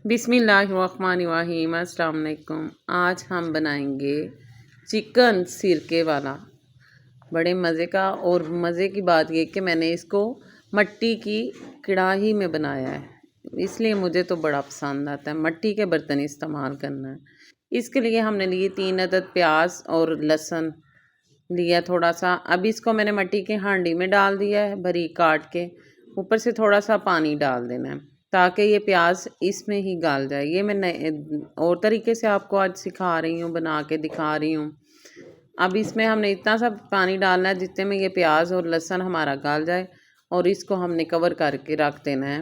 बिस्मिल्लाहिर्रहमानिर्रहीम। अस्सलाम वालेकुम। आज हम बनाएंगे चिकन सिरके वाला, बड़े मज़े का। और मज़े की बात ये कि मैंने इसको मट्टी की कढ़ाई में बनाया है, इसलिए मुझे तो बड़ा पसंद आता है। मट्टी के बर्तन इस्तेमाल करना है। इसके लिए हमने लिए 3 अदद प्याज और लहसुन लिया थोड़ा सा। अब इसको मैंने मट्टी के हांडी में डाल दिया है बारीक काट के। ऊपर से थोड़ा सा पानी डाल देना है ताकि ये प्याज इसमें ही गल जाए। ये मैं नए और तरीके से आपको आज सिखा रही हूँ, बना के दिखा रही हूँ। अब इसमें हमने इतना सा पानी डालना है जितने में ये प्याज और लहसुन हमारा गल जाए, और इसको हमने कवर करके रख देना है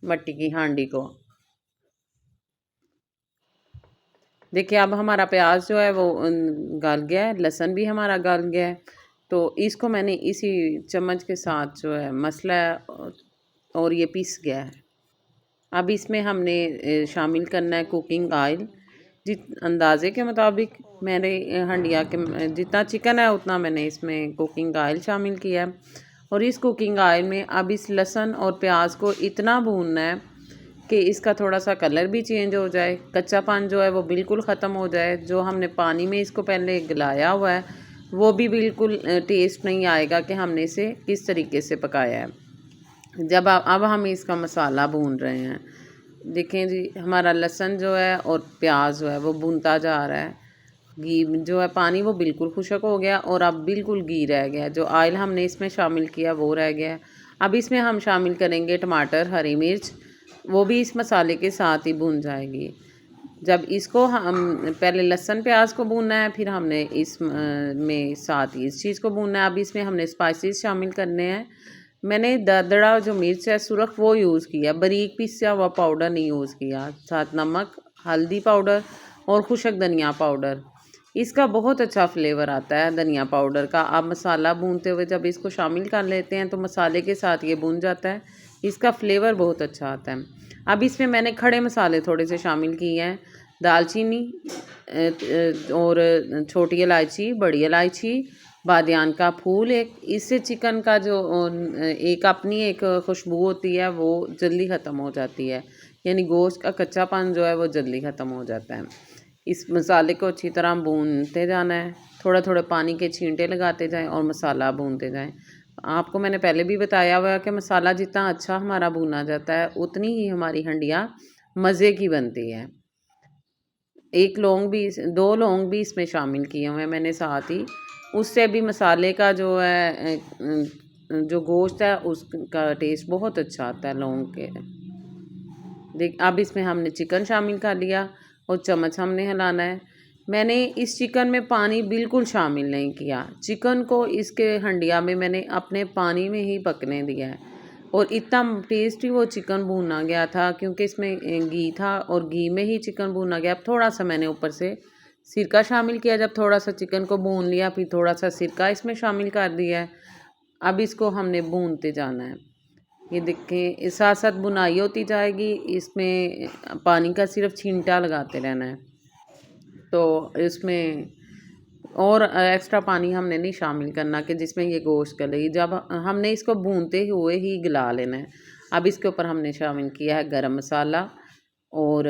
मट्टी की हांडी को। देखिए अब हमारा प्याज जो है वो गल गया है, लहसुन भी हमारा गल गया है। तो इसको मैंने इसी चम्मच के साथ जो है मसला है और ये पीस गया है। अब इसमें हमने शामिल करना है कुकिंग ऑयल। जित अंदाज़े के मुताबिक मेरे हंडिया के जितना चिकन है उतना मैंने इसमें कुकिंग ऑयल शामिल किया है। और इस कुकिंग ऑयल में अब इस लहसुन और प्याज को इतना भूनना है कि इसका थोड़ा सा कलर भी चेंज हो जाए, कच्चापन जो है वो बिल्कुल ख़त्म हो जाए। जो हमने पानी में इसको पहले गलाया हुआ है वो भी बिल्कुल टेस्ट नहीं आएगा कि हमने इसे किस तरीके से पकाया है। जब अब हम इसका मसाला भून रहे हैं, देखें जी हमारा लहसुन जो है और प्याज जो है वो भूनता जा रहा है। घी जो है पानी वो बिल्कुल खुश्क हो गया और अब बिल्कुल घी रह गया। जो ऑयल हमने इसमें शामिल किया वो रह गया। अब इसमें हम शामिल करेंगे टमाटर, हरी मिर्च, वो भी इस मसाले के साथ ही भून जाएगी। जब इसको हम पहले लहसुन प्याज को भूनना है, फिर हमने इस में साथ ही इस चीज़ को भूनना है। अब इसमें हमने स्पाइसेस शामिल करने हैं। मैंने दरदरा जो मिर्च है सुरख वो यूज़ किया, बारीक पिसा हुआ पाउडर नहीं यूज़ किया। साथ नमक, हल्दी पाउडर और खुशक धनिया पाउडर। इसका बहुत अच्छा फ्लेवर आता है धनिया पाउडर का। आप मसाला भूनते हुए जब इसको शामिल कर लेते हैं तो मसाले के साथ ये भून जाता है, इसका फ्लेवर बहुत अच्छा आता है। अब इसमें मैंने खड़े मसाले थोड़े से शामिल किए हैं। दालचीनी और छोटी इलायची, बड़ी इलायची, बादियान का फूल एक। इससे चिकन का जो एक अपनी एक खुशबू होती है वो जल्दी ख़त्म हो जाती है, यानी गोश्त का कच्चापन जो है वो जल्दी ख़त्म हो जाता है। इस मसाले को अच्छी तरह भूनते जाना है, थोड़ा थोड़ा पानी के छींटे लगाते जाएं और मसाला भूनते जाएं। आपको मैंने पहले भी बताया हुआ है कि मसाला जितना अच्छा हमारा भुना जाता है उतनी ही हमारी हंडिया मज़े की बनती है। एक लौंग भी, 2 लौंग भी इसमें शामिल किए हुए हैं मैंने साथ ही। उससे भी मसाले का जो है जो गोश्त है उसका टेस्ट बहुत अच्छा आता है लौंग के। देख अब इसमें हमने चिकन शामिल कर लिया और चम्मच हमने हिलाना है। मैंने इस चिकन में पानी बिल्कुल शामिल नहीं किया। चिकन को इसके हंडिया में मैंने अपने पानी में ही पकने दिया है। और इतना टेस्टी वो चिकन भूना गया था क्योंकि इसमें घी था और घी में ही चिकन भूना गया। अब थोड़ा सा मैंने ऊपर से सिरका शामिल किया। जब थोड़ा सा चिकन को भून लिया फिर थोड़ा सा सिरका इसमें शामिल कर दिया है। अब इसको हमने भूनते जाना है। ये देखें साथ साथ बुनाई होती जाएगी, इसमें पानी का सिर्फ छींटा लगाते रहना है। तो इसमें और एक्स्ट्रा पानी हमने नहीं शामिल करना कि जिसमें ये गोश्त गलेगी। जब हमने इसको भूनते हुए ही गला लेना है। अब इसके ऊपर हमने शामिल किया है गरम मसाला और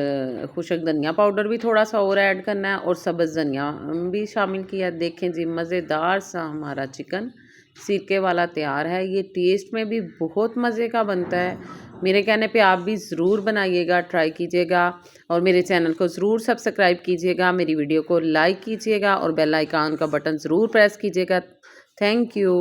खुशक धनिया पाउडर भी थोड़ा सा और ऐड करना है और सब्ज़ धनिया भी शामिल किया। देखें जी मज़ेदार सा हमारा चिकन सिरके वाला तैयार है। ये टेस्ट में भी बहुत मज़े का बनता है। मेरे कहने पे आप भी ज़रूर बनाइएगा, ट्राई कीजिएगा और मेरे चैनल को ज़रूर सब्सक्राइब कीजिएगा। मेरी वीडियो को लाइक कीजिएगा और बेल आइकन का बटन ज़रूर प्रेस कीजिएगा। Thank you.